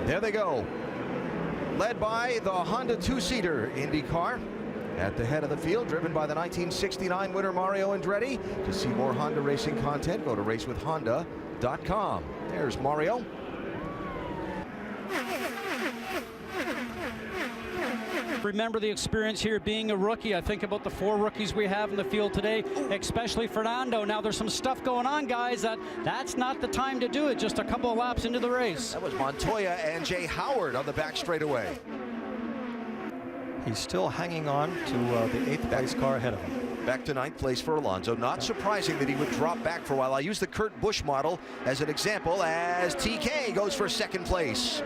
There they go. Led by the Honda two-seater Indy car. At the head of the field, driven by the 1969 winner Mario Andretti. To see more Honda racing content, go to racewithhonda.com. There's Mario. Remember the experience here being a rookie. I think about the 4 rookies we have in the field today, especially Fernando. Now there's some stuff going on, guys, that's not the time to do it. Just a couple of laps into the race. That was Montoya and Jay Howard on the back straightaway. He's still hanging on to the 8th place car ahead of him. Back to 9th place for Alonso. Not surprising that he would drop back for a while. I use the Kurt Busch model as an example as TK goes for 2nd place.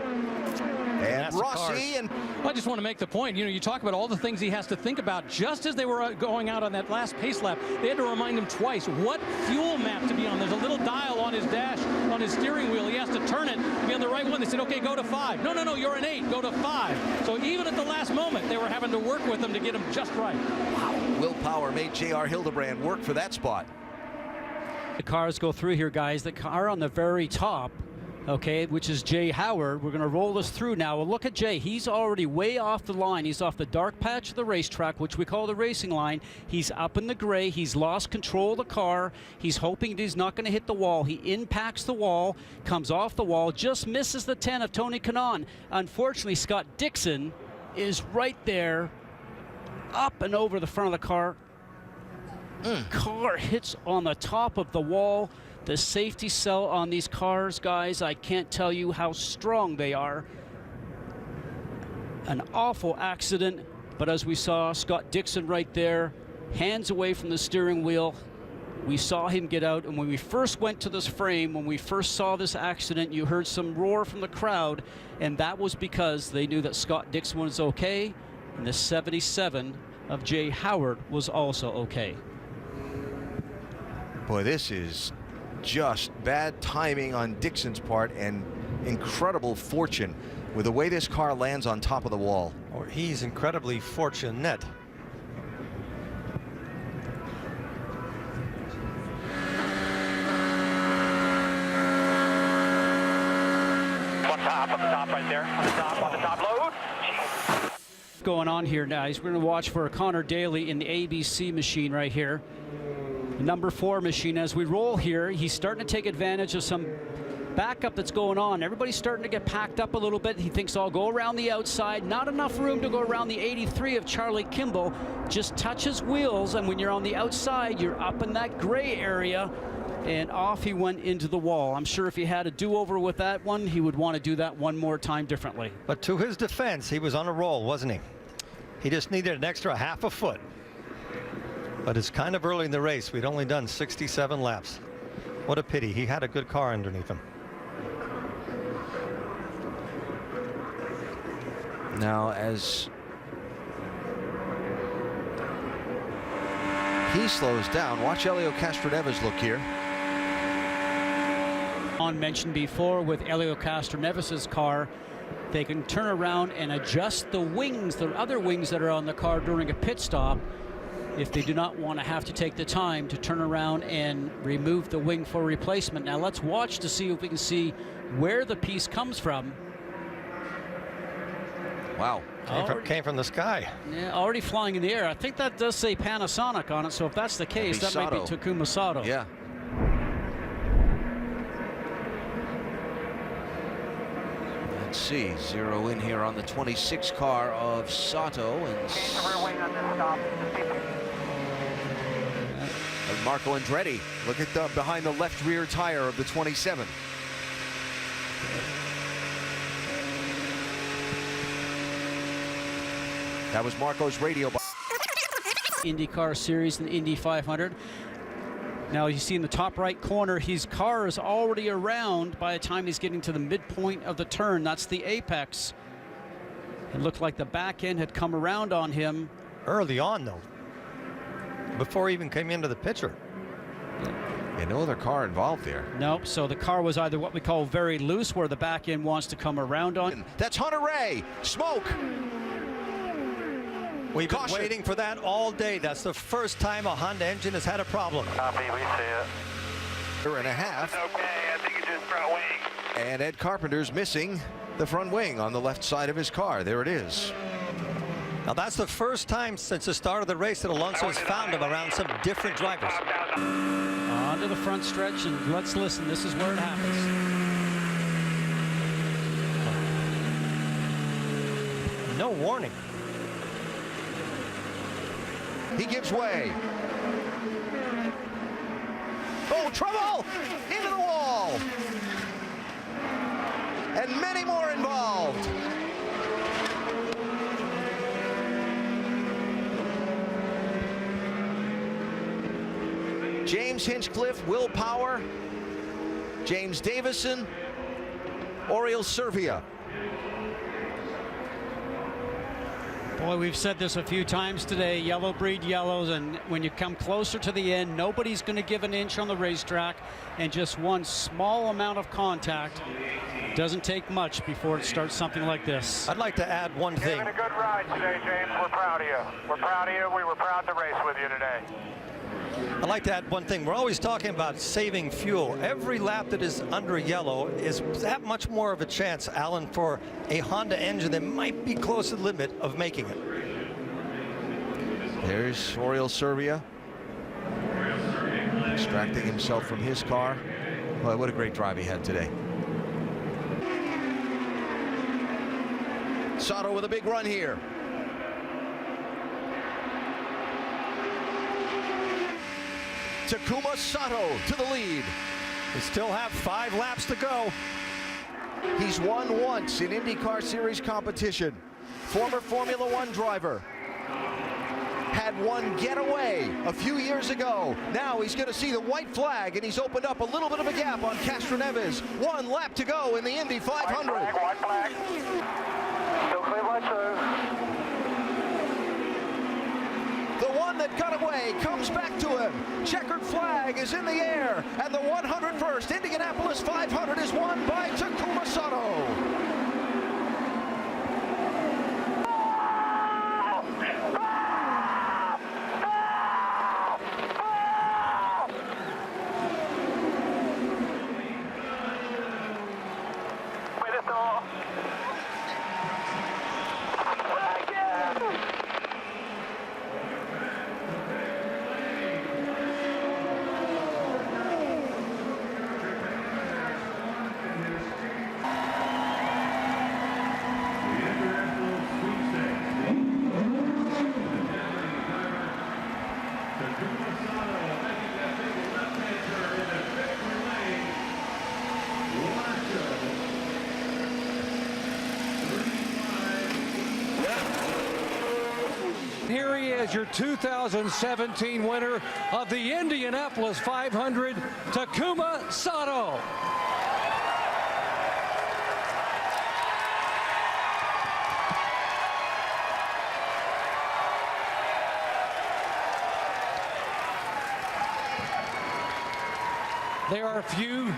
And Rossi and... Well, I just want to make the point, you talk about all the things he has to think about. Just as they were going out on that last pace lap, they had to remind him twice what fuel map to be on. There's a little dial on his dash, on his steering wheel. He has to turn it to be on the right one. They said, okay, go to 5. No, you're an 8, go to 5. So even at the last moment, they were having to work with him to get him just right. Wow, willpower made J.R. Hildebrand work for that spot. The cars go through here, guys. The car on the very top, okay, which is Jay Howard. We're going to roll this through now. Well, look at Jay. He's already way off the line. He's off the dark patch of the racetrack, which we call the racing line. He's up in the gray. He's lost control of the car. He's hoping he's not going to hit the wall. He impacts the wall, comes off the wall, just misses the 10 of Tony Kanaan. Unfortunately, Scott Dixon is right there, up and over the front of the car. Car hits on the top of the wall. The safety cell on these cars, guys, I can't tell you how strong they are. An awful accident, but as we saw, Scott Dixon right there, hands away from the steering wheel. We saw him get out, and when we first went to this frame, when we first saw this accident, you heard some roar from the crowd, and that was because they knew that Scott Dixon was okay, and the 77 of Jay Howard was also okay. Boy, this is just bad timing on Dixon's part and incredible fortune with the way this car lands on top of the wall. Or he's incredibly fortunate. Up the top right there. On the top load. Going on here, guys. We're going to watch for Connor Daly in the ABC machine right here. Number 4 machine. As we roll here, he's starting to take advantage of some backup that's going on. Everybody's starting to get packed up a little bit. He thinks I'll go around the outside. Not enough room to go around the 83 of Charlie Kimball. Just touches wheels, and when you're on the outside, you're up in that gray area. And off he went into the wall. I'm sure if he had a do-over with that one, he would want to do that one more time differently. But to his defense, he was on a roll, wasn't he? He just needed an extra half a foot. But it's kind of early in the race. We'd only done 67 laps. What a pity. He had a good car underneath him. Now, as he slows down, watch Helio Castroneves look here. On mentioned before with Helio Castroneves' car, they can turn around and adjust the wings, the other wings that are on the car during a pit stop, if they do not want to have to take the time to turn around and remove the wing for replacement. Now let's watch to see if we can see where the piece comes from. Wow. Came from the sky. Yeah, already flying in the air. I think that does say Panasonic on it, so if that's the case, that might be Takuma Sato. Yeah. Let's see, zero in here on the 26 car of Sato, and Marco Andretti. Look at the behind the left rear tire of the 27. That was Marco's radio. IndyCar Series and Indy 500. Now you see in the top right corner, his car is already around by the time he's getting to the midpoint of the turn. That's the apex. It looked like the back end had come around on him. Early on, though. Before he even came into the picture. Yeah, no other car involved there. Nope, so the car was either what we call very loose, where the back end wants to come around on. That's Hunter Ray. Smoke. We've been waiting for that all day. That's the first time a Honda engine has had a problem. Copy, we see it. Year and a half. Okay, I think it's just front wing. And Ed Carpenter's missing the front wing on the left side of his car. There it is. Now that's the first time since the start of the race that Alonso has found him around some different drivers. Onto the front stretch, and let's listen. This is where it happens. No warning. He gives way. Oh, trouble! Into the wall! And many more involved. James Hinchcliffe, Will Power, James Davison, Oriol Servia. Boy, we've said this a few times today, yellow breed yellows, and when you come closer to the end, nobody's going to give an inch on the racetrack, and just one small amount of contact doesn't take much before it starts something like this. I'd like to add one thing. You're having a good ride today, James. We're proud of you. We're proud of you. We were proud to race with you today. I'd like to add one thing. We're always talking about saving fuel. Every lap that is under yellow is that much more of a chance, Alan, for a Honda engine that might be close to the limit of making it. There's Oriol Servia extracting himself from his car. Boy, what a great drive he had today. Sato with a big run here. Takuma Sato to the lead. We still have 5 laps to go. He's won once in IndyCar Series competition. Former Formula One driver. Had one getaway a few years ago. Now he's going to see the white flag, and he's opened up a little bit of a gap on Castroneves. 1 lap to go in the Indy 500. White flag. Still clear by 2. The one that got away comes back to him. Checkered flag is in the air, and the 101st Indianapolis 500 is won by Takuma Sato. Here he is, your 2017 winner of the Indianapolis 500, Takuma Sato. There are few